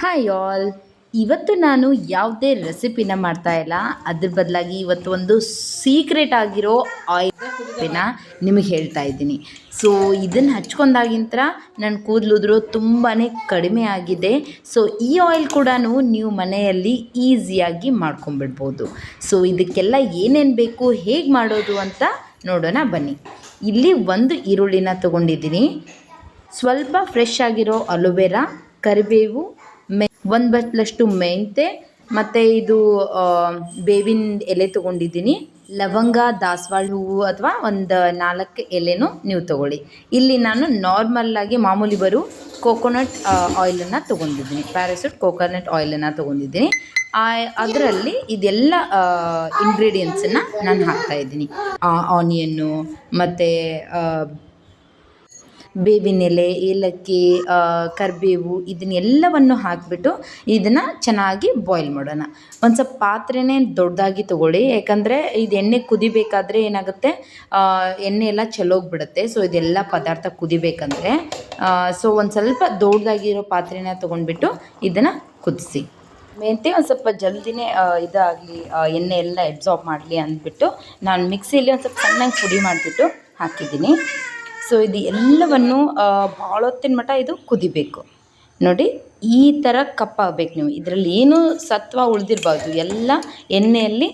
Hi all. ಇವತ್ತು ನಾನು ಯಾವುದೇ ರೆಸಿಪಿನ ಮಾಡ್ತಾ ಇಲ್ಲ. ಅದ್ರ ಬದಲಾಗಿ ಇವತ್ತು ಒಂದು ಸೀಕ್ರೆಟ್ ಆಗಿರೋ ಆಯಿಲ್ನ ನಿಮಗೆ ಹೇಳ್ತಾ ಇದ್ದೀನಿ. ಸೊ ಇದನ್ನು ಹಚ್ಕೊಂಡಾಗಿಂತ ನನ್ನ ಕೂದಲುದ್ರು ತುಂಬಾ ಕಡಿಮೆ ಆಗಿದೆ. ಸೊ ಈ ಆಯಿಲ್ ಕೂಡ ನೀವು ಮನೆಯಲ್ಲಿ ಈಸಿಯಾಗಿ ಮಾಡ್ಕೊಂಬಿಡ್ಬೋದು. ಸೊ ಇದಕ್ಕೆಲ್ಲ ಏನೇನು ಬೇಕು, ಹೇಗೆ ಮಾಡೋದು ಅಂತ ನೋಡೋಣ ಬನ್ನಿ. ಇಲ್ಲಿ ಒಂದು ಈರುಳ್ಳಿನ ತೊಗೊಂಡಿದ್ದೀನಿ, ಸ್ವಲ್ಪ ಫ್ರೆಶ್ ಆಗಿರೋ ಅಲೋವೆರಾ, ಕರಿಬೇವು, ಒಂದು ಬಟ್ಲಷ್ಟು ಮೆಂತೆ, ಮತ್ತು ಇದು ಬೇವಿನ ಎಲೆ ತೊಗೊಂಡಿದ್ದೀನಿ, ಲವಂಗ, ದಾಸವಾಳ ಹೂವು ಅಥವಾ ಒಂದು 4 ಎಲೆನೂ ನೀವು ತೊಗೊಳ್ಳಿ. ಇಲ್ಲಿ ನಾನು ನಾರ್ಮಲ್ಲಾಗಿ ಮಾಮೂಲಿ ಬರೋ ಕೋಕೋನಟ್ ಆಯಿಲನ್ನು ತೊಗೊಂಡಿದ್ದೀನಿ, ಪ್ಯಾರಾಸೂಟ್ ಕೋಕೋನಟ್ ಆಯಿಲನ್ನು ತೊಗೊಂಡಿದ್ದೀನಿ. ಅದರಲ್ಲಿ ಇದೆಲ್ಲ ಇಂಗ್ರೀಡಿಯೆಂಟ್ಸನ್ನು ನಾನು ಹಾಕ್ತಾಯಿದ್ದೀನಿ. ಆನಿಯನ್ನು ಮತ್ತು ಬೇವಿನ ಎಲೆ, ಏಲಕ್ಕಿ, ಕರಿಬೇವು, ಇದನ್ನೆಲ್ಲವನ್ನು ಹಾಕಿಬಿಟ್ಟು ಇದನ್ನು ಚೆನ್ನಾಗಿ ಬಾಯ್ಲ್ ಮಾಡೋಣ. ಒಂದು ಸ್ವಲ್ಪ ಪಾತ್ರೆನೇ ದೊಡ್ಡದಾಗಿ ತೊಗೊಳ್ಳಿ, ಯಾಕಂದರೆ ಇದು ಎಣ್ಣೆ ಕುದಿಬೇಕಾದ್ರೆ ಏನಾಗುತ್ತೆ, ಎಣ್ಣೆ ಎಲ್ಲ ಚೆಲ್ಲೋಗಿಬಿಡುತ್ತೆ. ಸೊ ಇದೆಲ್ಲ ಪದಾರ್ಥ ಕುದಿಬೇಕಂದ್ರೆ ಸೊ ಒಂದು ಸ್ವಲ್ಪ ದೊಡ್ಡದಾಗಿರೋ ಪಾತ್ರೆನ ತೊಗೊಂಡ್ಬಿಟ್ಟು ಇದನ್ನು ಕುದಿಸಿ. ಮೆಂತೆ ಒಂದು ಸ್ವಲ್ಪ ಜಲ್ದಿನೇ ಇದಾಗಲಿ, ಎಣ್ಣೆ ಎಲ್ಲ ಎಬ್ಸಾರ್ಬ್ ಮಾಡಲಿ ಅಂದ್ಬಿಟ್ಟು ನಾನು ಮಿಕ್ಸಿಯಲ್ಲಿ ಒಂದು ಸ್ವಲ್ಪ ಸಣ್ಣಗೆ ಪುಡಿ ಮಾಡಿಬಿಟ್ಟು ಹಾಕಿದ್ದೀನಿ. ಸೊ ಇದು ಎಲ್ಲವನ್ನು ಭಾಳ ಹೊತ್ತಿನ ಮಟ್ಟ ಇದು ಕುದಿಬೇಕು. ನೋಡಿ ಈ ಥರ ಕಪ್ಪಾಗಬೇಕು. ನೀವು ಇದರಲ್ಲಿ ಏನೂ ಸತ್ವ ಉಳಿದಿರಬಾರ್ದು, ಎಲ್ಲ ಎಣ್ಣೆಯಲ್ಲಿ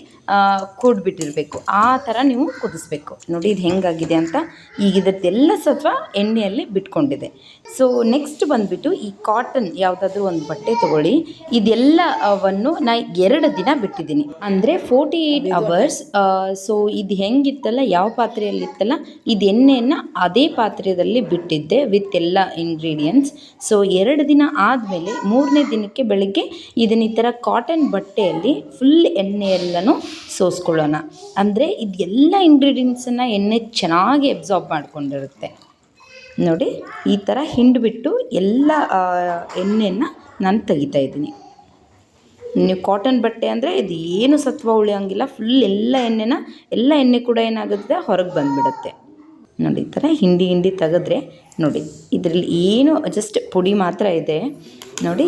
ಕೂಡಿಬಿಟ್ಟಿರಬೇಕು. ಆ ಥರ ನೀವು ಕುದಿಸ್ಬೇಕು. ನೋಡಿ ಇದು ಹೆಂಗಾಗಿದೆ ಅಂತ. ಈಗ ಇದರದ್ದೆಲ್ಲ ಸತ್ವ ಎಣ್ಣೆಯಲ್ಲಿ ಬಿಟ್ಕೊಂಡಿದೆ. ಸೊ ನೆಕ್ಸ್ಟ್ ಬಂದುಬಿಟ್ಟು ಈ ಕಾಟನ್ ಯಾವುದಾದ್ರೂ ಒಂದು ಬಟ್ಟೆ ತೊಗೊಳ್ಳಿ. ಇದೆಲ್ಲವನ್ನು ನಾನು 2 ದಿನ ಬಿಟ್ಟಿದ್ದೀನಿ, ಅಂದರೆ 48 ಅವರ್ಸ್. ಸೊ ಇದು ಹೆಂಗಿತ್ತಲ್ಲ, ಯಾವ ಪಾತ್ರೆಯಲ್ಲಿತ್ತಲ್ಲ, ಇದು ಎಣ್ಣೆಯನ್ನು ಅದೇ ಪಾತ್ರೆಯಲ್ಲಿ ಬಿಟ್ಟಿದ್ದೆ ವಿತ್ ಎಲ್ಲ ಇಂಗ್ರೀಡಿಯೆಂಟ್ಸ್. ಸೊ 2 ದಿನ ಆದಮೇಲೆ 3ನೇ ದಿನಕ್ಕೆ ಬೆಳಗ್ಗೆ ಇದನ್ನ ಈ ಥರ ಕಾಟನ್ ಬಟ್ಟೆಯಲ್ಲಿ ಫುಲ್ ಎಣ್ಣೆಯೆಲ್ಲನೂ ಸೋಸ್ಕೊಳ್ಳೋಣ. ಅಂದರೆ ಇದೆಲ್ಲ ಇಂಗ್ರೀಡಿಯೆಂಟ್ಸನ್ನು ಎಣ್ಣೆ ಚೆನ್ನಾಗಿ ಅಬ್ಸಾರ್ಬ್ ಮಾಡ್ಕೊಂಡಿರುತ್ತೆ. ನೋಡಿ ಈ ಥರ ಹಿಂಡಿಬಿಟ್ಟು ಎಲ್ಲ ಎಣ್ಣೆಯನ್ನು ನಾನು ತೆಗಿತಾ ಇದ್ದೀನಿ. ನೀವು ಕಾಟನ್ ಬಟ್ಟೆ ಅಂದರೆ ಇದು ಏನು ಸತ್ವ ಉಳಿಯೋಂಗಿಲ್ಲ, ಫುಲ್ ಎಲ್ಲ ಎಣ್ಣೆ ಕೂಡ ಏನಾಗುತ್ತೆ, ಹೊರಗೆ ಬಂದುಬಿಡುತ್ತೆ. ನೋಡಿ ಈ ಥರ ಹಿಂಡಿ ತೆಗೆದ್ರೆ ನೋಡಿ ಇದರಲ್ಲಿ ಏನು ಜಸ್ಟ್ ಪುಡಿ ಮಾತ್ರ ಇದೆ. ನೋಡಿ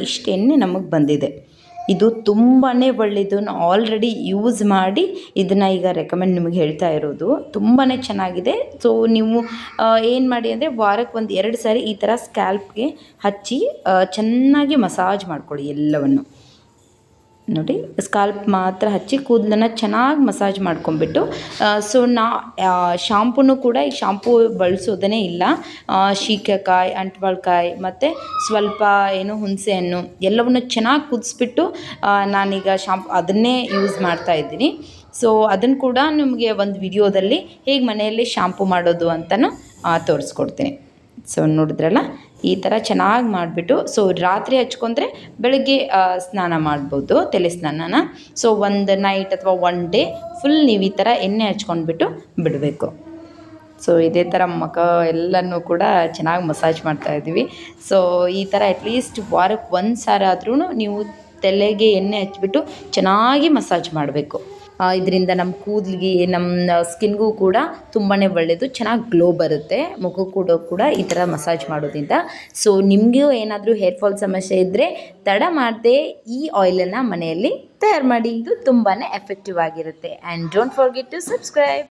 ಇಷ್ಟು ಎಣ್ಣೆ ನಮಗೆ ಬಂದಿದೆ. ಇದು ತುಂಬಾ ಒಳ್ಳೆಯದು. ನಾನು ಆಲ್ರೆಡಿ ಯೂಸ್ ಮಾಡಿ ಇದನ್ನು ಈಗ ರೆಕಮೆಂಡ್ ನಿಮಗೆ ಹೇಳ್ತಾ ಇರೋದು. ತುಂಬಾ ಚೆನ್ನಾಗಿದೆ. ಸೊ ನೀವು ಏನು ಮಾಡಿ ಅಂದರೆ ವಾರಕ್ಕೆ 1-2 ಸಾರಿ ಈ ಥರ ಸ್ಕ್ಯಾಲ್ಪ್ಗೆ ಹಚ್ಚಿ ಚೆನ್ನಾಗಿ ಮಸಾಜ್ ಮಾಡ್ಕೊಳ್ಳಿ ಎಲ್ಲವನ್ನು. ನೋಡಿ ಸ್ಕಾಲ್ಪ್ ಮಾತ್ರ ಹಚ್ಚಿ ಕೂದಲನ್ನು ಚೆನ್ನಾಗಿ ಮಸಾಜ್ ಮಾಡ್ಕೊಂಬಿಟ್ಟು, ಸೊ ಶಾಂಪೂನು ಕೂಡ ಈ ಶಾಂಪೂ ಬಳಸೋದೇ ಇಲ್ಲ. ಶೀಗೆಕಾಯಿ, ಅಂಟ್ವಾಳಕಾಯಿ ಮತ್ತು ಸ್ವಲ್ಪ ಹುಣಸೆ ಹಣ್ಣು ಎಲ್ಲವನ್ನು ಚೆನ್ನಾಗಿ ಕುದಿಸ್ಬಿಟ್ಟು ನಾನೀಗ ಅದನ್ನೇ ಯೂಸ್ ಮಾಡ್ತಾ ಇದ್ದೀನಿ. ಸೊ ಅದನ್ನು ಕೂಡ ನಿಮಗೆ ಒಂದು ವಿಡಿಯೋದಲ್ಲಿ ಹೇಗೆ ಮನೆಯಲ್ಲಿ ಶಾಂಪೂ ಮಾಡೋದು ಅಂತಲೂ ತೋರಿಸ್ಕೊಡ್ತೀನಿ. ಸೊ ನೋಡಿದ್ರಲ್ಲ, ಈ ಥರ ಚೆನ್ನಾಗಿ ಮಾಡಿಬಿಟ್ಟು ಸೊ ರಾತ್ರಿ ಹಚ್ಕೊಂಡ್ರೆ ಬೆಳಗ್ಗೆ ಸ್ನಾನ ಮಾಡ್ಬೋದು, ತಲೆ ಸ್ನಾನನ. ಸೊ ಒಂದು ನೈಟ್ ಅಥವಾ 1 ಡೇ ಫುಲ್ ನೀವು ಈ ಥರ ಎಣ್ಣೆ ಹಚ್ಕೊಂಡ್ಬಿಟ್ಟು ಬಿಡಬೇಕು. ಸೊ ಇದೇ ಥರ ಮುಖ ಎಲ್ಲನೂ ಕೂಡ ಚೆನ್ನಾಗಿ ಮಸಾಜ್ ಮಾಡ್ತಾಯಿದ್ದೀವಿ. ಸೊ ಈ ಥರ ಅಟ್ಲೀಸ್ಟ್ ವಾರಕ್ಕೆ 1 ಸಾರಿ ಆದ್ರೂ ನೀವು ತಲೆಗೆ ಎಣ್ಣೆ ಹಚ್ಬಿಟ್ಟು ಚೆನ್ನಾಗಿ ಮಸಾಜ್ ಮಾಡಬೇಕು. ಇದರಿಂದ ನಮ್ಮ ಕೂದಲಿಗೆ, ನಮ್ಮ ಸ್ಕಿನ್ಗೂ ಕೂಡ ತುಂಬಾ ಒಳ್ಳೆಯದು. ಚೆನ್ನಾಗಿ ಗ್ಲೋ ಬರುತ್ತೆ ಮುಖಕ್ಕೂ ಕೂಡ ಈ ಥರ ಮಸಾಜ್ ಮಾಡೋದ್ರಿಂದ. ಸೊ ನಿಮಗೂ ಏನಾದರೂ ಹೇರ್ ಫಾಲ್ ಸಮಸ್ಯೆ ಇದ್ದರೆ ತಡ ಮಾಡದೆ ಈ ಆಯಿಲನ್ನು ಮನೆಯಲ್ಲಿ ತಯಾರು ಮಾಡಿ. ಇದು ತುಂಬಾ ಎಫೆಕ್ಟಿವ್ ಆಗಿರುತ್ತೆ. And don't forget to subscribe.